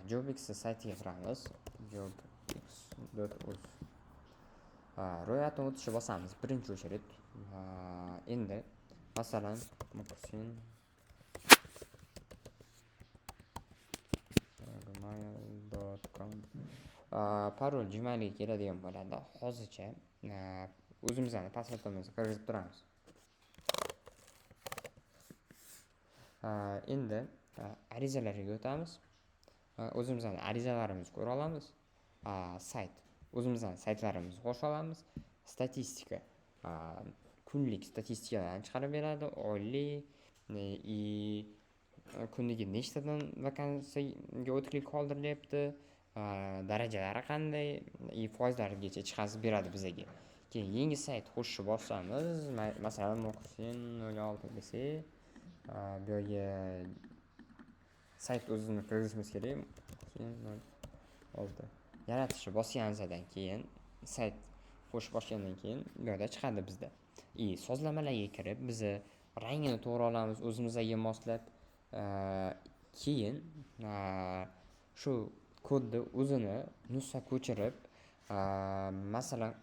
Jobix saytiga kiramiz. jobix.uz. Ro'yxatdan o'tishni bosamiz birinchi очередь. Endi masalan Muhsin gmail.com parol Gmailga keladigan bo'ladi. Hozircha o'zimizning pasportimizni kirgizib turamiz. Endi arizalarga o'tamiz. O'zimizning arizalarimizni ko'ra olamiz. Sayt. O'zimizning saytlarimizni qo'sha olamiz. Statistika. Kunlik statistikalarni chiqarib beradi. Oylik kuniga nechtadan vakansiyaga o'tlik qoldirilyapti, darajalari qanday, foizlarigacha chiqazib beradi bizga. Keyin yangi sayt qo'shishni bosamiz. Masalan, Muhsin 06 desak, bu yerga sayt o'zini kirgizishimiz kerak. Muhsin 06. Yaratishni bosganimizdan keyin sayt qo'shib bosgandan keyin bu yerda chiqadi bizda. Sozlamalarga kirib, biz rangini to'g'ri olamiz o'zimizga moslab. Keyin shu kodni o'zini nusxa ko'chirib, masalan,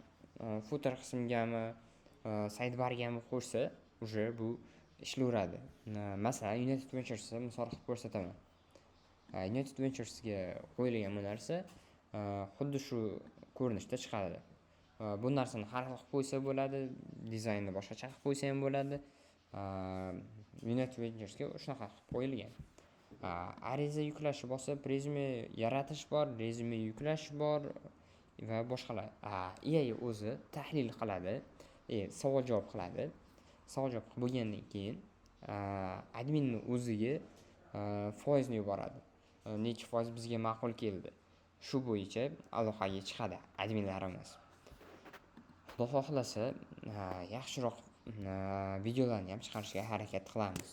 footer qismigami, sidebargami qo'shsa, уже bu ishlayveradi. Masalan, United Ventures'ni misol qilib ko'rsataman. United Ventures'ga qo'yilgan bu narsa xuddi shu ko'rinishda chiqadi. Bu narsani har xil qilib qo'ysa bo'ladi, dizaynni boshqacha qilib qo'ysa ham bo'ladi. United Ventures'ga shunaqa qilib qo'yilgan. Ariza yuklashni bosib, rezyume yaratish bor, rezyume yuklash bor va boshqalar. EA o'zi tahlil qiladi, savol-javob qiladi. Savol-javob qilib bo'lgandan keyin adminning o'ziga foizni yuboradi. Necha foiz bizga ma'qul keldi. Shu bo'yicha aloqaga chiqadi adminlarimiz. Xudo xohlasa, yaxshiroq videolarni ham chiqarishga harakat qilamiz.